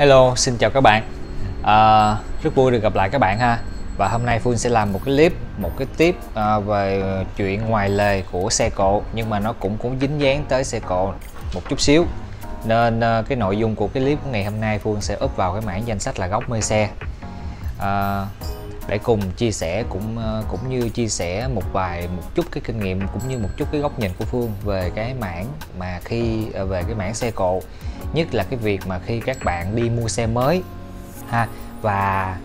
Hello, xin chào các bạn. Rất vui được gặp lại các bạn ha. Và hôm nay Phương sẽ làm một cái tip về chuyện ngoài lề của xe cộ, nhưng mà nó cũng dính dáng tới xe cộ một chút xíu. Nên cái nội dung của cái clip của ngày hôm nay Phương sẽ up vào cái mảng danh sách là góc mê xe, để cùng chia sẻ cũng như chia sẻ một chút cái kinh nghiệm cũng như một chút cái góc nhìn của Phương về cái mảng mà về cái mảng xe cộ, nhất là cái việc mà khi các bạn đi mua xe mới ha. Và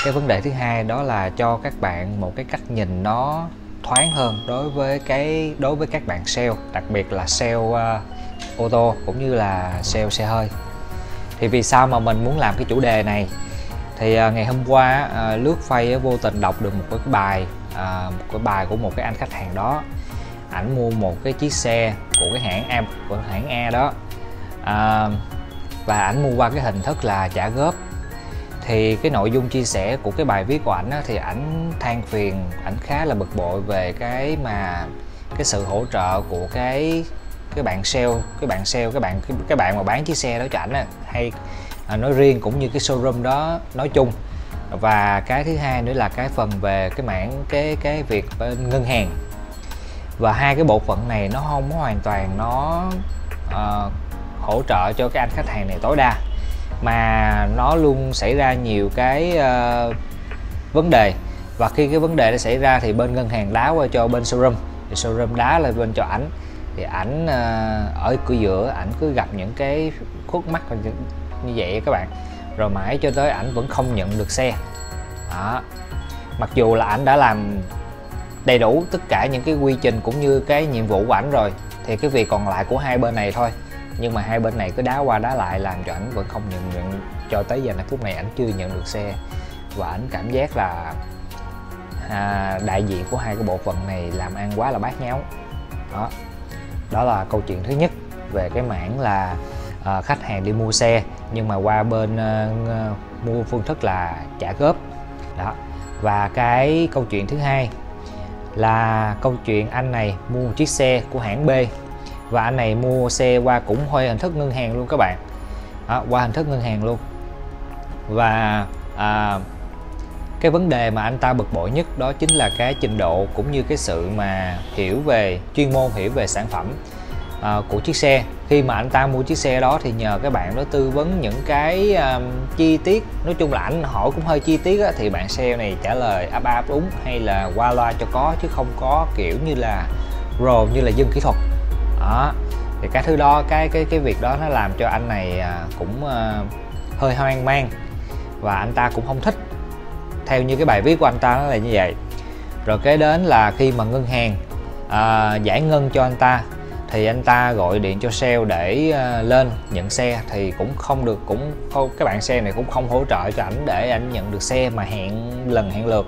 cái vấn đề thứ hai đó là cho các bạn một cái cách nhìn nó thoáng hơn đối với các bạn sale, đặc biệt là sale ô tô cũng như là sale xe hơi. Thì vì sao mà mình muốn làm cái chủ đề này? Thì ngày hôm qua lướt Face vô tình đọc được một cái bài của một cái anh khách hàng đó. Ảnh mua một cái chiếc xe của cái hãng A đó, và ảnh mua qua cái hình thức là trả góp. Thì cái nội dung chia sẻ của cái bài viết của ảnh thì ảnh than phiền, ảnh khá là bực bội về cái sự hỗ trợ của cái bạn sale, cái bạn mà bán chiếc xe đó cho ảnh hay nói riêng, cũng như cái showroom đó nói chung. Và cái thứ hai nữa là cái phần về cái mảng cái việc ngân hàng. Và hai cái bộ phận này nó không hoàn toàn hỗ trợ cho cái anh khách hàng này tối đa, mà nó luôn xảy ra nhiều cái vấn đề. Và khi cái vấn đề nó xảy ra thì bên ngân hàng đá qua cho bên showroom, thì showroom đá lên bên cho ảnh. Thì ảnh ở cửa giữa ảnh cứ gặp những cái khuất mắc như vậy các bạn, rồi mãi cho tới ảnh vẫn không nhận được xe đó. Mặc dù là ảnh đã làm đầy đủ tất cả những cái quy trình cũng như cái nhiệm vụ của ảnh rồi, thì cái việc còn lại của hai bên này thôi. Nhưng mà hai bên này cứ đá qua đá lại làm cho ảnh vẫn không nhận cho tới giờ này phút này ảnh chưa nhận được xe. Và ảnh cảm giác là đại diện của hai cái bộ phận này làm ăn quá là bát nháo đó. Đó là câu chuyện thứ nhất về cái mảng là khách hàng đi mua xe nhưng mà qua bên mua phương thức là trả góp đó. Và cái câu chuyện thứ hai là câu chuyện anh này mua một chiếc xe của hãng B, và anh này mua xe qua cũng hơi hình thức ngân hàng luôn các bạn đó, qua hình thức ngân hàng luôn. Và cái vấn đề mà anh ta bực bội nhất đó chính là cái trình độ cũng như cái sự mà hiểu về chuyên môn, hiểu về sản phẩm của chiếc xe. Khi mà anh ta mua chiếc xe đó thì nhờ các bạn đó tư vấn những cái chi tiết, nói chung là anh hỏi cũng hơi chi tiết á, thì bạn sale này trả lời áp đúng hay là qua loa cho có, chứ không có kiểu như là pro như là dân kỹ thuật đó. Thì cái thứ đó, cái việc đó nó làm cho anh này cũng hơi hoang mang, và anh ta cũng không thích. Theo như cái bài viết của anh ta nó là như vậy. Rồi kế đến là khi mà ngân hàng giải ngân cho anh ta thì anh ta gọi điện cho sale để lên nhận xe, thì cũng không được, cái bạn sale này cũng không hỗ trợ cho ảnh để ảnh nhận được xe, mà hẹn lượt,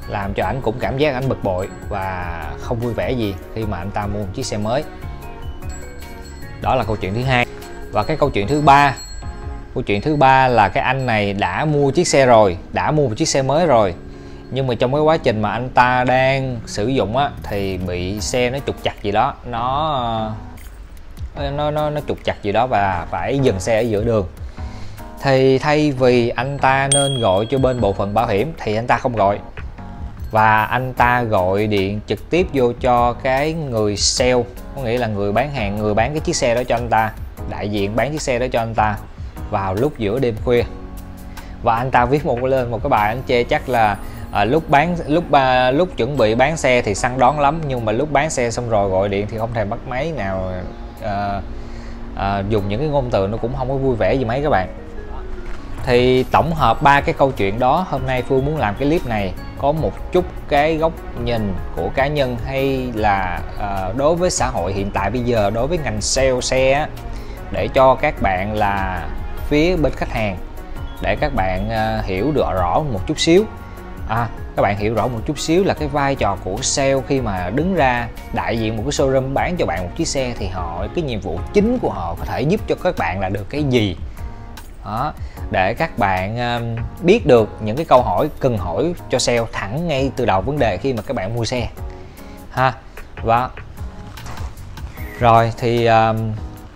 làm cho ảnh cũng cảm giác ảnh bực bội và không vui vẻ gì khi mà anh ta mua một chiếc xe mới. Đó là câu chuyện thứ hai. Và cái câu chuyện thứ ba là cái anh này đã mua chiếc xe rồi, đã mua một chiếc xe mới rồi, nhưng mà trong cái quá trình mà anh ta đang sử dụng á thì bị xe nó trục trặc gì đó, nó trục trặc gì đó và phải dừng xe ở giữa đường. Thì thay vì anh ta nên gọi cho bên bộ phận bảo hiểm thì anh ta không gọi, và anh ta gọi điện trực tiếp vô cho cái người sale, có nghĩa là người bán hàng, người bán cái chiếc xe đó cho anh ta, đại diện bán chiếc xe đó cho anh ta vào lúc giữa đêm khuya. Và anh ta viết lên một cái bài anh chê chắc là lúc chuẩn bị bán xe thì săn đón lắm, nhưng mà lúc bán xe xong rồi gọi điện thì không thèm bắt máy nào, dùng những cái ngôn từ nó cũng không có vui vẻ gì mấy các bạn. Thì tổng hợp ba cái câu chuyện đó, hôm nay Phương muốn làm cái clip này có một chút cái góc nhìn của cá nhân, hay là đối với xã hội hiện tại bây giờ, đối với ngành sale xe, để cho các bạn là phía bên khách hàng, để các bạn hiểu được rõ một chút xíu. Các bạn hiểu rõ một chút xíu là cái vai trò của sale khi mà đứng ra đại diện một cái showroom bán cho bạn một chiếc xe, thì cái nhiệm vụ chính của họ có thể giúp cho các bạn là được cái gì đó, để các bạn biết được những cái câu hỏi cần hỏi cho sale thẳng ngay từ đầu vấn đề khi mà các bạn mua xe ha. Và rồi thì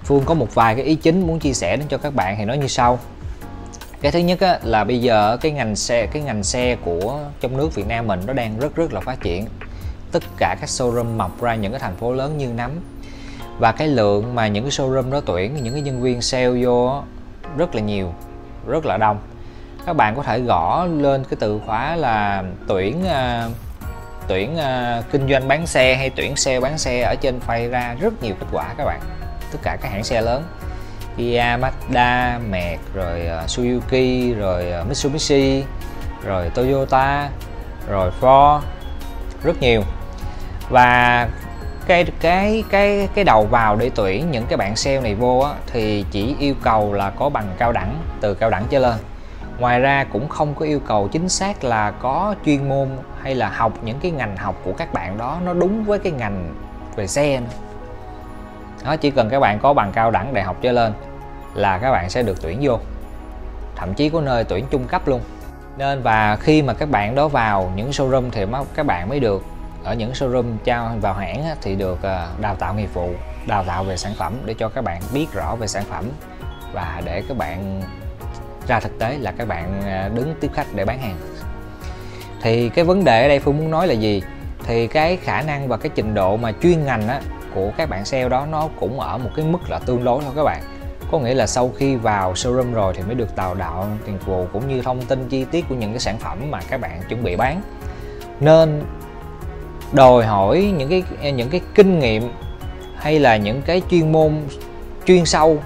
Phương có một vài cái ý chính muốn chia sẻ đến cho các bạn thì nó như sau. Cái thứ nhất á, là bây giờ cái ngành xe của trong nước Việt Nam mình nó đang rất là phát triển. Tất cả các showroom mọc ra những cái thành phố lớn như nấm, và cái lượng mà những cái showroom đó tuyển những cái nhân viên sale vô rất là nhiều, rất là đông. Các bạn có thể gõ lên cái từ khóa là tuyển kinh doanh bán xe hay tuyển sale bán xe ở trên Fiverr ra rất nhiều kết quả các bạn. Tất cả các hãng xe lớn, Kia, Mazda, Merc, rồi Suzuki, rồi Mitsubishi, rồi Toyota, rồi Ford, rất nhiều. Và cái đầu vào để tuyển những cái bạn sale này vô á, thì chỉ yêu cầu là có bằng cao đẳng, từ cao đẳng trở lên. Ngoài ra cũng không có yêu cầu chính xác là có chuyên môn hay là học những cái ngành học của các bạn đó nó đúng với cái ngành về xe đó. Chỉ cần các bạn có bằng cao đẳng đại học trở lên là các bạn sẽ được tuyển vô, thậm chí có nơi tuyển trung cấp luôn. Nên và khi mà các bạn đó vào những showroom thì các bạn mới được, ở những showroom trao vào hãng thì được đào tạo nghiệp vụ, đào tạo về sản phẩm để cho các bạn biết rõ về sản phẩm, và để các bạn ra thực tế là các bạn đứng tiếp khách để bán hàng. Thì cái vấn đề ở đây Phương muốn nói là gì? Thì cái khả năng và cái trình độ mà chuyên ngành của các bạn sale đó nó cũng ở một cái mức là tương đối thôi các bạn. Có nghĩa là sau khi vào showroom rồi thì mới được đào tạo nghiệp vụ cũng như thông tin chi tiết của những cái sản phẩm mà các bạn chuẩn bị bán. Nên đòi hỏi những cái kinh nghiệm hay là những cái chuyên môn chuyên sâu,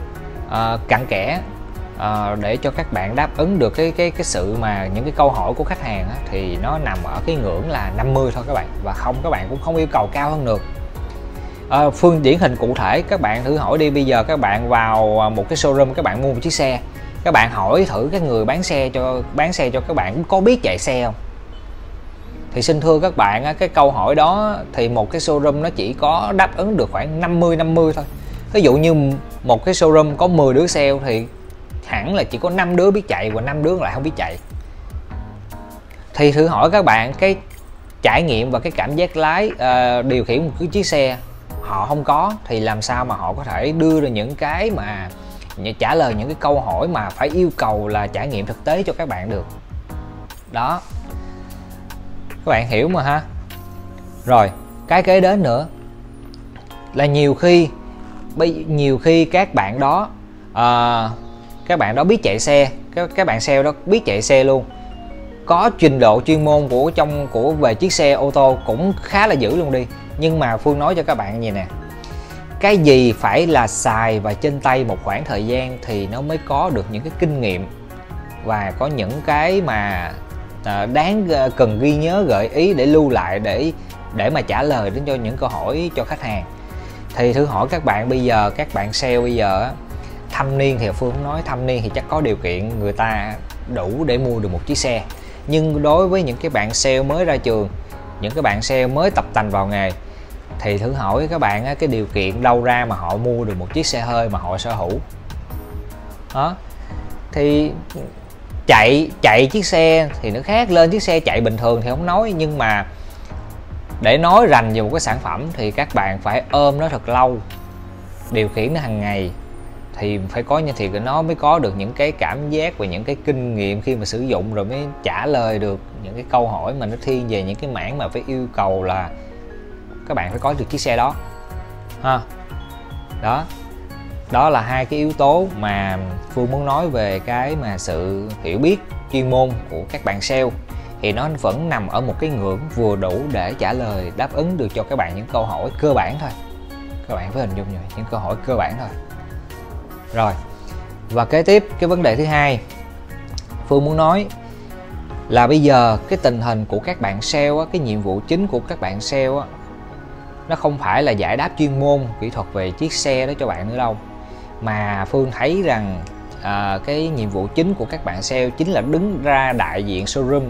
cặn kẽ, để cho các bạn đáp ứng được cái sự mà những cái câu hỏi của khách hàng thì nó nằm ở cái ngưỡng là 50 thôi các bạn, và các bạn cũng không yêu cầu cao hơn được. Phương điển hình cụ thể, các bạn thử hỏi đi, bây giờ các bạn vào một cái showroom, các bạn mua một chiếc xe, các bạn hỏi thử cái người bán xe cho các bạn có biết chạy xe không? Thì xin thưa các bạn, cái câu hỏi đó thì một cái showroom nó chỉ có đáp ứng được khoảng 50-50 thôi. Ví dụ như một cái showroom có 10 đứa sale thì hẳn là chỉ có 5 đứa biết chạy và 5 đứa lại không biết chạy. Thì thử hỏi các bạn, cái trải nghiệm và cái cảm giác lái, điều khiển một cái chiếc xe họ không có, thì làm sao mà họ có thể đưa ra những cái mà trả lời những cái câu hỏi mà phải yêu cầu là trải nghiệm thực tế cho các bạn được. Đó, các bạn hiểu mà ha. Rồi cái kế đến nữa là nhiều khi các bạn đó biết chạy xe, các bạn sale đó biết chạy xe luôn, có trình độ chuyên môn về chiếc xe ô tô cũng khá là dữ luôn đi. Nhưng mà Phương nói cho các bạn gì nè, cái gì phải là xài và trên tay một khoảng thời gian thì nó mới có được những cái kinh nghiệm và có những cái mà đáng cần ghi nhớ, gợi ý để lưu lại, để mà trả lời đến cho những câu hỏi cho khách hàng. Thì thử hỏi các bạn bây giờ, các bạn sale bây giờ thâm niên thì Phương không nói, thâm niên thì chắc có điều kiện người ta đủ để mua được một chiếc xe. Nhưng đối với những cái bạn sale mới ra trường, những cái bạn sale mới tập tành vào nghề, thì thử hỏi các bạn cái điều kiện đâu ra mà họ mua được một chiếc xe hơi mà họ sở hữu đó. Thì chạy chiếc xe thì nó khác, lên chiếc xe chạy bình thường thì không nói, nhưng mà để nói rành về một cái sản phẩm thì các bạn phải ôm nó thật lâu, điều khiển nó hàng ngày, thì phải có như thì nó mới có được những cái cảm giác và những cái kinh nghiệm khi mà sử dụng, rồi mới trả lời được những cái câu hỏi mà nó thiên về những cái mảng mà phải yêu cầu là các bạn phải có được chiếc xe đó ha. Đó là hai cái yếu tố mà Phương muốn nói về cái mà sự hiểu biết chuyên môn của các bạn sale. Thì nó vẫn nằm ở một cái ngưỡng vừa đủ để trả lời, đáp ứng được cho các bạn những câu hỏi cơ bản thôi. Các bạn phải hình dung rồi, những câu hỏi cơ bản thôi. Rồi, và kế tiếp cái vấn đề thứ hai Phương muốn nói là bây giờ cái tình hình của các bạn sale, cái nhiệm vụ chính của các bạn sale nó không phải là giải đáp chuyên môn kỹ thuật về chiếc xe đó cho bạn nữa đâu, mà Phương thấy rằng cái nhiệm vụ chính của các bạn sale chính là đứng ra đại diện showroom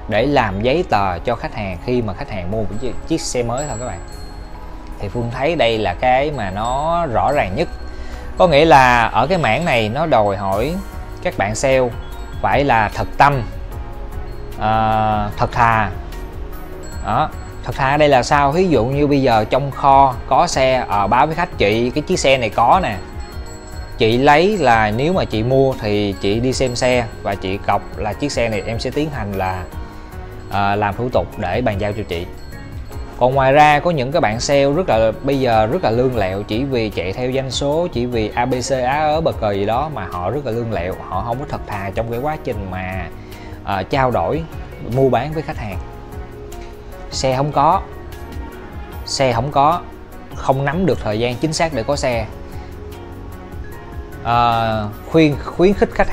để làm giấy tờ cho khách hàng khi mà khách hàng mua một chiếc xe mới thôi các bạn. Thì Phương thấy đây là cái mà nó rõ ràng nhất. Có nghĩa là ở cái mảng này nó đòi hỏi các bạn sale phải là thật tâm, thật thà đó, Thật ra đây là sao? Ví dụ như bây giờ trong kho có xe, báo với khách chị cái chiếc xe này có nè, chị lấy là nếu mà chị mua thì chị đi xem xe và chị cọc là chiếc xe này em sẽ tiến hành là làm thủ tục để bàn giao cho chị. Còn ngoài ra có những cái bạn sale bây giờ rất là lương lẹo, chỉ vì chạy theo doanh số, chỉ vì ABC á ớ bờ cờ gì đó mà họ rất là lương lẹo, họ không có thật thà trong cái quá trình mà trao đổi mua bán với khách hàng. Xe không có, không nắm được thời gian chính xác để có xe. Khuyến khích khách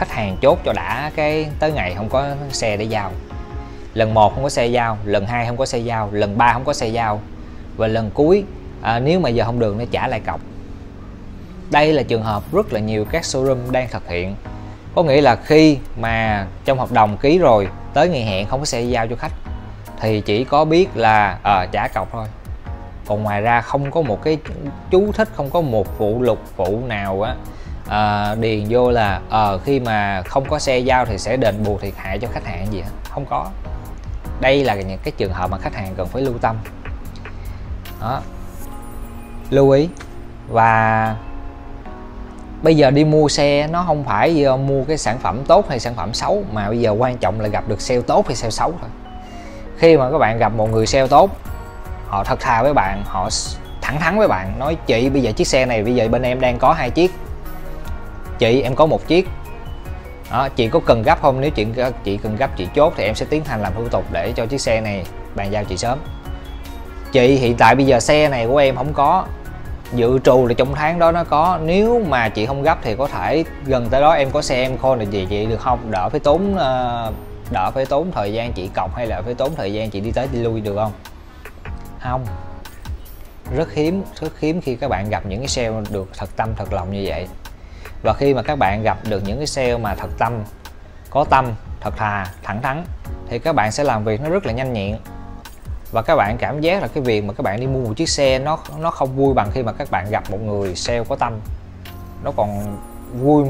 hàng chốt cho đã, cái tới ngày không có xe để giao. Lần 1 không có xe giao, lần 2 không có xe giao, lần 3 không có xe giao, và lần cuối nếu mà giờ không được nó trả lại cọc. Đây là trường hợp rất là nhiều các showroom đang thực hiện. Có nghĩa là khi mà trong hợp đồng ký rồi tới ngày hẹn không có xe giao cho khách thì chỉ có biết là trả cọc thôi. Còn ngoài ra không có một cái chú thích, không có một lục phụ nào điền vô là khi mà không có xe giao thì sẽ đền bù thiệt hại cho khách hàng gì hết. Không có. Đây là những cái trường hợp mà khách hàng cần phải lưu tâm đó, lưu ý. Và bây giờ đi mua xe nó không phải mua cái sản phẩm tốt hay sản phẩm xấu, mà bây giờ quan trọng là gặp được sale tốt hay sale xấu thôi. Khi mà các bạn gặp một người sale tốt, họ thật thà với bạn, họ thẳng thắn với bạn, nói chị bây giờ chiếc xe này bây giờ bên em đang có 2 chiếc, chị em có 1 chiếc đó, chị có cần gấp không? Nếu chị cần gấp chị chốt thì em sẽ tiến hành làm thủ tục để cho chiếc xe này bàn giao chị sớm. Chị hiện tại bây giờ xe này của em không có, dự trù là trong tháng đó nó có, nếu mà chị không gấp thì có thể gần tới đó em có xe em call là gì chị được không, đỡ phải tốn thời gian chị cọc hay là phải tốn thời gian chị đi tới đi lui được không? Không, rất hiếm khi các bạn gặp những cái sale được thật tâm thật lòng như vậy. Và khi mà các bạn gặp được những cái sale mà thật tâm, có tâm, thật thà, thẳng thắn thì các bạn sẽ làm việc nó rất là nhanh nhẹn. Và các bạn cảm giác là cái việc mà các bạn đi mua một chiếc xe nó không vui bằng khi mà các bạn gặp một người sale có tâm. Nó còn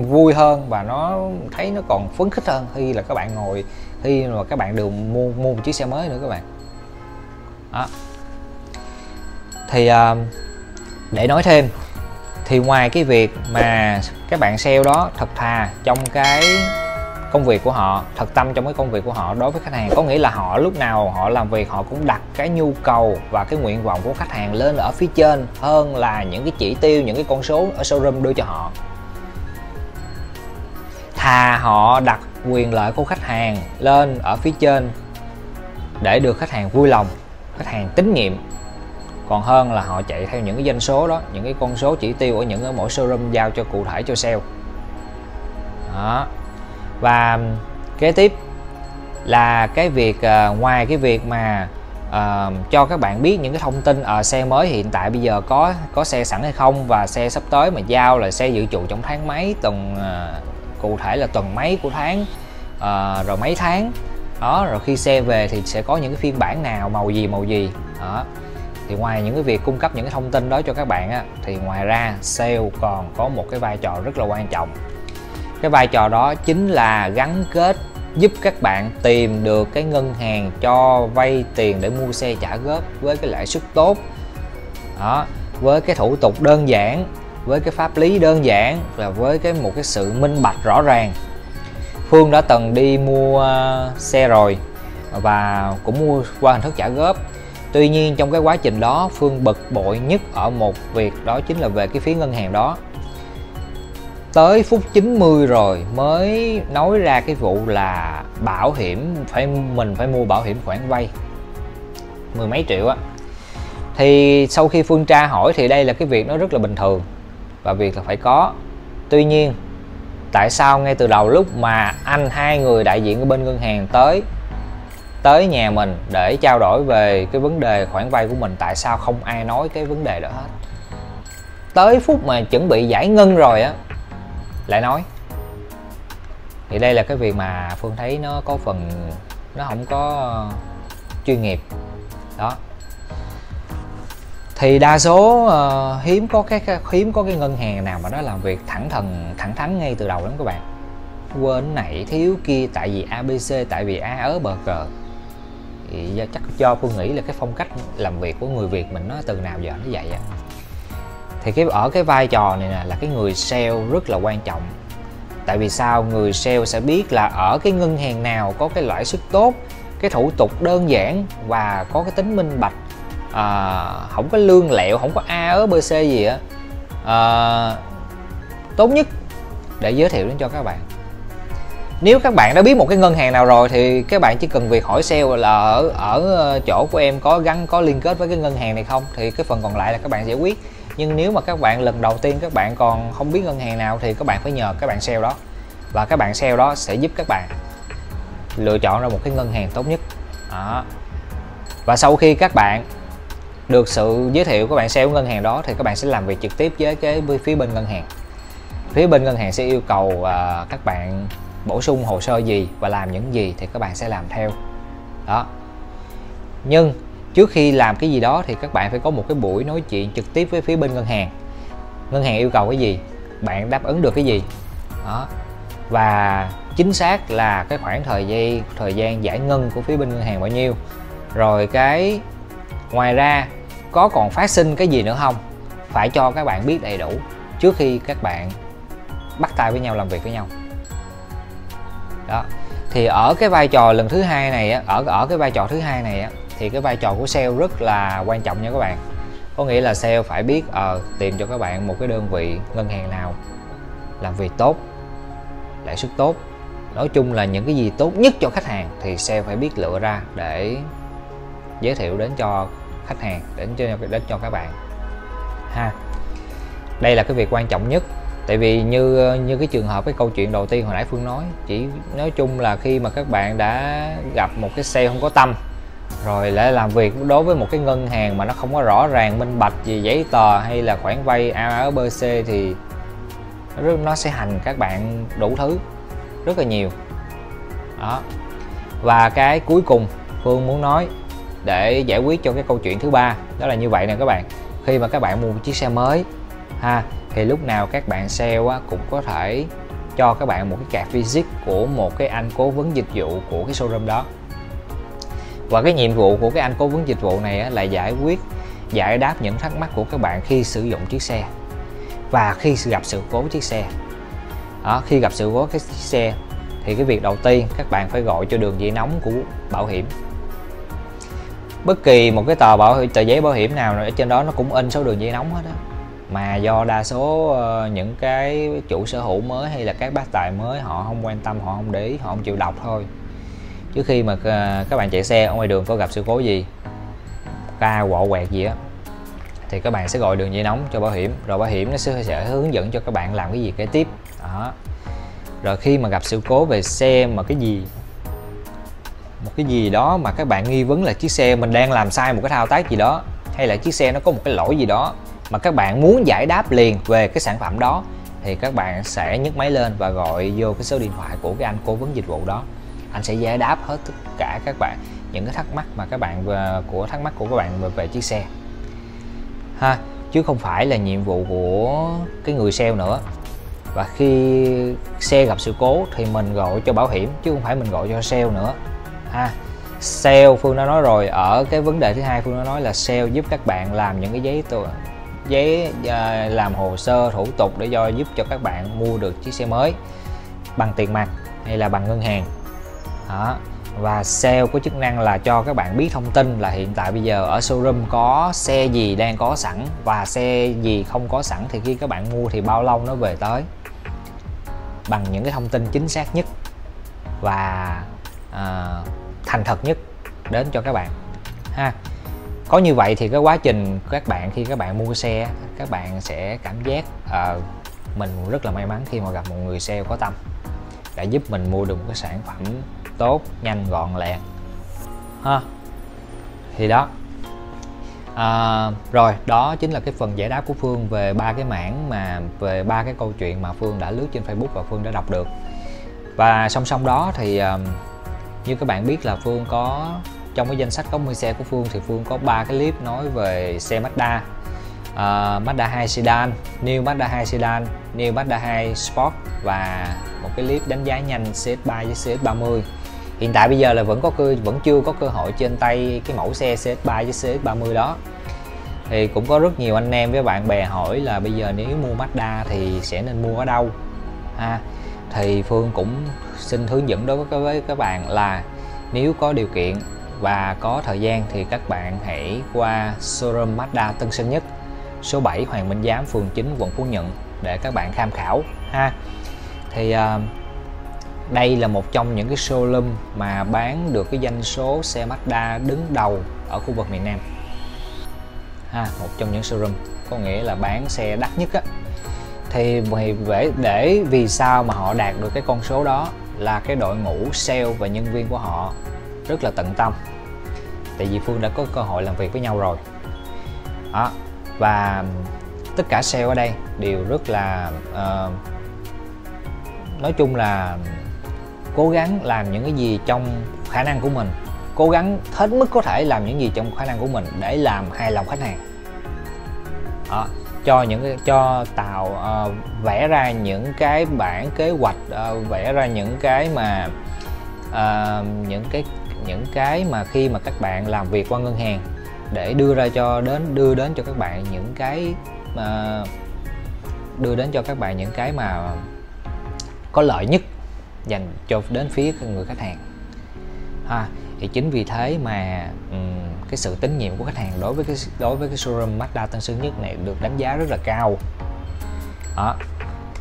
vui hơn và nó thấy nó còn phấn khích hơn khi là các bạn khi mà các bạn đều mua một chiếc xe mới nữa các bạn đó. Thì để nói thêm thì ngoài cái việc mà các bạn sale đó thật thà trong cái công việc của họ, thật tâm trong cái công việc của họ đối với khách hàng, có nghĩa là họ lúc nào họ làm việc họ cũng đặt cái nhu cầu và cái nguyện vọng của khách hàng lên ở phía trên hơn là những cái chỉ tiêu, những cái con số ở showroom đưa cho họ. Thà họ đặt quyền lợi của khách hàng lên ở phía trên để được khách hàng vui lòng, khách hàng tín nhiệm, còn hơn là họ chạy theo những cái doanh số đó, những cái con số chỉ tiêu ở những cái mỗi showroom giao cho cụ thể cho sale đó. Và kế tiếp là cái việc ngoài cái việc mà cho các bạn biết những cái thông tin xe mới hiện tại bây giờ có xe sẵn hay không, và xe sắp tới mà giao là xe dự trù trong tháng mấy, tuần cụ thể là tuần mấy của tháng, rồi mấy tháng đó, rồi khi xe về thì sẽ có những cái phiên bản nào, màu gì đó. Thì ngoài những cái việc cung cấp những cái thông tin đó cho các bạn thì ngoài ra sale còn có một cái vai trò rất là quan trọng. Cái vai trò đó chính là gắn kết, giúp các bạn tìm được cái ngân hàng cho vay tiền để mua xe trả góp với cái lãi suất tốt đó, với cái thủ tục đơn giản, với cái pháp lý đơn giản và với một cái sự minh bạch rõ ràng. Phương đã từng đi mua xe rồi và cũng mua qua hình thức trả góp. Tuy nhiên trong cái quá trình đó Phương bực bội nhất ở một việc, đó chính là về cái phía ngân hàng đó. Tới phút 90 rồi mới nói ra cái vụ là bảo hiểm, mình phải mua bảo hiểm khoản vay 10 mấy triệu á. Thì sau khi Phương tra hỏi thì đây là cái việc nó rất là bình thường và việc là phải có. Tuy nhiên tại sao ngay từ đầu lúc mà hai người đại diện ở bên ngân hàng tới nhà mình để trao đổi về cái vấn đề khoản vay của mình, tại sao không ai nói cái vấn đề đó hết? Tới phút mà chuẩn bị giải ngân rồi á lại nói. Thì đây là cái việc mà Phương thấy nó có phần nó không có chuyên nghiệp đó. Thì đa số hiếm có cái ngân hàng nào mà nó làm việc thẳng thắn ngay từ đầu lắm các bạn. Quên này thiếu kia tại vì ABC, tại vì A ớ bờ cờ. thì chắc cho Phương nghĩ là cái phong cách làm việc của người Việt mình nó từ nào giờ nó vậy á. Thì ở cái vai trò này nè là cái người sale rất là quan trọng. Tại vì sao? Người sale sẽ biết là ở cái ngân hàng nào có cái lãi suất tốt, cái thủ tục đơn giản và có cái tính minh bạch, không có lương lẹo, không có A B C gì á, tốt nhất để giới thiệu đến cho các bạn. Nếu các bạn đã biết một cái ngân hàng nào rồi thì các bạn chỉ cần việc hỏi sale là ở chỗ của em có liên kết với cái ngân hàng này không, thì cái phần còn lại là các bạn giải quyết. Nhưng nếu mà các bạn lần đầu tiên các bạn còn không biết ngân hàng nào thì các bạn phải nhờ các bạn sale đó, và các bạn sale đó sẽ giúp các bạn lựa chọn ra một cái ngân hàng tốt nhất đó. Và sau khi các bạn được sự giới thiệu của bạn sale của ngân hàng đó thì các bạn sẽ làm việc trực tiếp với cái phía bên ngân hàng. Phía bên ngân hàng sẽ yêu cầu các bạn bổ sung hồ sơ gì và làm những gì thì các bạn sẽ làm theo đó. Nhưng trước khi làm cái gì đó thì các bạn phải có một cái buổi nói chuyện trực tiếp với phía bên ngân hàng. Ngân hàng yêu cầu cái gì, bạn đáp ứng được cái gì đó, và chính xác là cái khoảng thời gian giải ngân của phía bên ngân hàng bao nhiêu, rồi cái ngoài ra có còn phát sinh cái gì nữa không, phải cho các bạn biết đầy đủ trước khi các bạn bắt tay với nhau làm việc với nhau đó. Thì ở cái vai trò lần thứ hai này á, ở cái vai trò thứ hai này á, thì cái vai trò của sale rất là quan trọng nha các bạn. Có nghĩa là sale phải biết tìm cho các bạn một cái đơn vị ngân hàng nào làm việc tốt, lãi suất tốt, nói chung là những cái gì tốt nhất cho khách hàng thì sale phải biết lựa ra để giới thiệu đến cho khách hàng, đến cho các bạn ha. Đây là cái việc quan trọng nhất. Tại vì như cái trường hợp cái câu chuyện đầu tiên hồi nãy Phương nói, chỉ nói chung là khi mà các bạn đã gặp một cái sale không có tâm, rồi lại làm việc đối với một cái ngân hàng mà nó không có rõ ràng minh bạch gì giấy tờ hay là khoản vay A B C thì nó sẽ hành các bạn đủ thứ rất là nhiều đó. Và cái cuối cùng Phương muốn nói để giải quyết cho cái câu chuyện thứ ba đó là như vậy nè các bạn. Khi mà các bạn mua một chiếc xe mới ha, thì lúc nào các bạn sale cũng có thể cho các bạn một cái card visit của một cái anh cố vấn dịch vụ của cái showroom đó. Và cái nhiệm vụ của cái anh cố vấn dịch vụ này là giải đáp những thắc mắc của các bạn khi sử dụng chiếc xe và khi gặp sự cố chiếc xe đó. Khi gặp sự cố cái chiếc xe thì cái việc đầu tiên các bạn phải gọi cho đường dây nóng của bảo hiểm. Bất kỳ một cái tờ giấy bảo hiểm nào ở trên đó nó cũng in số đường dây nóng hết á, mà do đa số những cái chủ sở hữu mới hay là các bác tài mới họ không quan tâm, họ không để ý, họ không chịu đọc thôi. Trước khi mà các bạn chạy xe ở ngoài đường có gặp sự cố gì, ca quọ quẹt gì á, thì các bạn sẽ gọi đường dây nóng cho bảo hiểm, rồi bảo hiểm nó sẽ hướng dẫn cho các bạn làm cái gì kế tiếp đó. Rồi khi mà gặp sự cố về xe mà một cái gì đó mà các bạn nghi vấn là chiếc xe mình đang làm sai một cái thao tác gì đó, hay là chiếc xe nó có một cái lỗi gì đó mà các bạn muốn giải đáp liền về cái sản phẩm đó, thì các bạn sẽ nhấc máy lên và gọi vô cái số điện thoại của cái anh cố vấn dịch vụ đó. Anh sẽ giải đáp hết tất cả các bạn những cái thắc mắc mà các bạn của các bạn về chiếc xe ha, chứ không phải là nhiệm vụ của cái người sale nữa. Và khi xe gặp sự cố thì mình gọi cho bảo hiểm chứ không phải mình gọi cho sale nữa ha. Sale Phương đã nói rồi, ở cái vấn đề thứ hai Phương đã nói là sale giúp các bạn làm những cái giấy làm hồ sơ thủ tục để giúp cho các bạn mua được chiếc xe mới bằng tiền mặt hay là bằng ngân hàng đó. Và sale có chức năng là cho các bạn biết thông tin là hiện tại bây giờ ở showroom có xe gì đang có sẵn và xe gì không có sẵn, thì khi các bạn mua thì bao lâu nó về tới, bằng những cái thông tin chính xác nhất và thành thật nhất đến cho các bạn ha. Có như vậy thì cái quá trình các bạn khi các bạn mua xe, các bạn sẽ cảm giác mình rất là may mắn khi mà gặp một người sale có tâm, đã giúp mình mua được một cái sản phẩm tốt, nhanh, gọn lẹ ha. Thì đó rồi đó chính là cái phần giải đáp của Phương về ba cái mảng về ba cái câu chuyện mà Phương đã lướt trên Facebook và Phương đã đọc được. Và song song đó thì như các bạn biết là Phương có trong cái danh sách có 10 xe của Phương thì Phương có 3 cái clip nói về xe Mazda, Mazda 2 Sedan, New Mazda 2 Sedan, New Mazda 2 Sport và một cái clip đánh giá nhanh CS3 với CS30. Hiện tại bây giờ là vẫn chưa có cơ hội trên tay cái mẫu xe CX-3 với CX-30 đó. Thì cũng có rất nhiều anh em với bạn bè hỏi là bây giờ nếu mua Mazda thì sẽ nên mua ở đâu ha. Thì Phương cũng xin hướng dẫn đối với các bạn là nếu có điều kiện và có thời gian thì các bạn hãy qua showroom Mazda Tân Sơn Nhất, số 7 Hoàng Minh Giám, phường 9, quận Phú Nhuận để các bạn tham khảo ha. Thì đây là một trong những cái showroom mà bán được cái doanh số xe Mazda đứng đầu ở khu vực miền Nam ha, một trong những showroom có nghĩa là bán xe đắt nhất á. Thì vì sao mà họ đạt được cái con số đó là cái đội ngũ sale và nhân viên của họ rất là tận tâm, tại vì Phương đã có cơ hội làm việc với nhau rồi đó. Và tất cả sale ở đây đều rất là nói chung là cố gắng làm những cái gì trong khả năng của mình, cố gắng hết mức có thể làm những gì trong khả năng của mình để làm hài lòng khách hàng đó. Cho Tàu vẽ ra những cái bản kế hoạch, vẽ ra những cái mà những cái mà khi mà các bạn làm việc qua ngân hàng để đưa đến cho các bạn những cái mà có lợi nhất dành cho đến phía người khách hàng ha. Thì chính vì thế mà cái sự tín nhiệm của khách hàng đối với cái showroom Mazda Tân Sơn Nhất này được đánh giá rất là cao đó.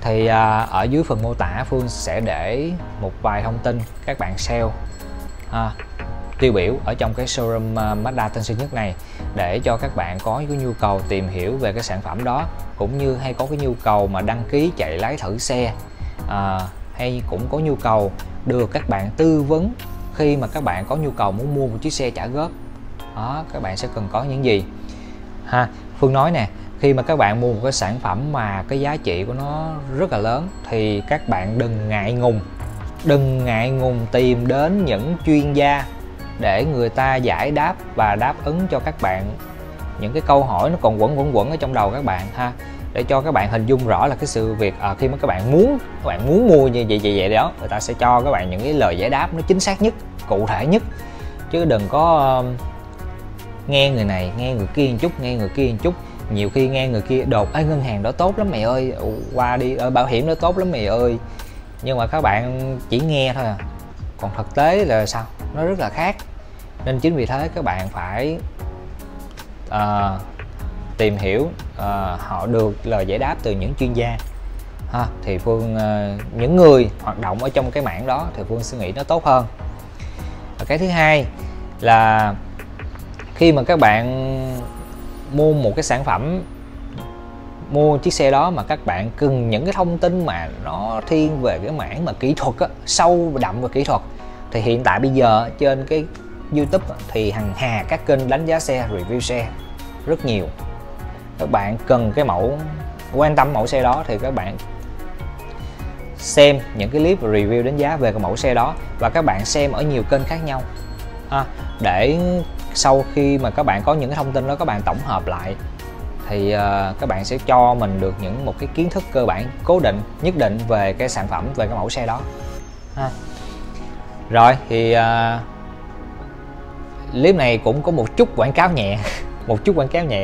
Thì ở dưới phần mô tả Phương sẽ để một vài thông tin các bạn sale tiêu biểu ở trong cái showroom Mazda Tân Sơn Nhất này, để cho các bạn có cái nhu cầu tìm hiểu về cái sản phẩm đó, cũng như hay có cái nhu cầu mà đăng ký chạy lái thử xe, hay cũng có nhu cầu được các bạn tư vấn khi mà các bạn có nhu cầu muốn mua một chiếc xe trả góp đó, các bạn sẽ cần có những gì ha. Phương nói nè, khi mà các bạn mua một cái sản phẩm mà cái giá trị của nó rất là lớn thì các bạn đừng ngại ngùng tìm đến những chuyên gia để người ta giải đáp và đáp ứng cho các bạn những cái câu hỏi nó còn quẩn ở trong đầu các bạn ha, để cho các bạn hình dung rõ là cái sự việc khi mà các bạn muốn mua như vậy đó, người ta sẽ cho các bạn những cái lời giải đáp nó chính xác nhất, cụ thể nhất, chứ đừng có nghe người này nghe người kia một chút, nhiều khi nghe người kia đột ngân hàng đó tốt lắm mày ơi, qua đi ở bảo hiểm đó tốt lắm mày ơi, nhưng mà các bạn chỉ nghe thôi còn thực tế là sao, nó rất là khác. Nên chính vì thế các bạn phải tìm hiểu họ được lời giải đáp từ những chuyên gia ha. Thì Phương những người hoạt động ở trong cái mảng đó thì Phương suy nghĩ nó tốt hơn. Và cái thứ hai là khi mà các bạn mua một cái sản phẩm, mua chiếc xe đó mà các bạn cần những cái thông tin mà nó thiên về cái mảng mà kỹ thuật á, sâu đậm về kỹ thuật, thì hiện tại bây giờ trên cái YouTube thì hằng hà các kênh đánh giá xe, review xe rất nhiều. Các bạn cần cái quan tâm mẫu xe đó thì các bạn xem những cái clip review đánh giá về cái mẫu xe đó, và các bạn xem ở nhiều kênh khác nhau để sau khi mà các bạn có những cái thông tin đó các bạn tổng hợp lại thì các bạn sẽ cho mình được một cái kiến thức cơ bản cố định nhất định về cái sản phẩm, về cái mẫu xe đó ha. Rồi thì clip này cũng có một chút quảng cáo nhẹ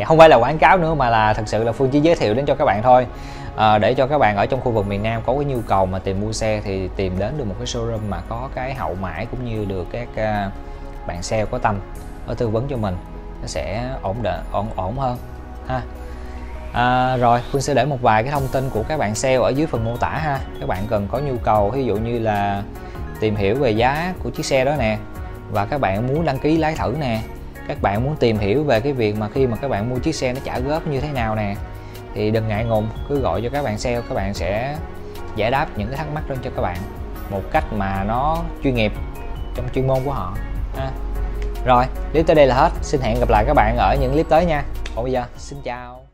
không phải là quảng cáo nữa mà là thật sự là Phương chỉ giới thiệu đến cho các bạn thôi, để cho các bạn ở trong khu vực miền Nam có cái nhu cầu mà tìm mua xe thì tìm đến được một cái showroom mà có cái hậu mãi, cũng như được các bạn sale có tâm ở tư vấn cho mình, nó sẽ ổn hơn ha. Rồi Phương sẽ để một vài cái thông tin của các bạn sale ở dưới phần mô tả ha. Các bạn cần có nhu cầu ví dụ như là tìm hiểu về giá của chiếc xe đó nè, và các bạn muốn đăng ký lái thử nè, các bạn muốn tìm hiểu về cái việc mà khi mà các bạn mua chiếc xe nó trả góp như thế nào nè, thì đừng ngại ngùng, cứ gọi cho các bạn sale, các bạn sẽ giải đáp những cái thắc mắc đó cho các bạn một cách mà nó chuyên nghiệp trong chuyên môn của họ ha. Rồi clip tới đây là hết, xin hẹn gặp lại các bạn ở những clip tới nha. Còn bây giờ xin chào.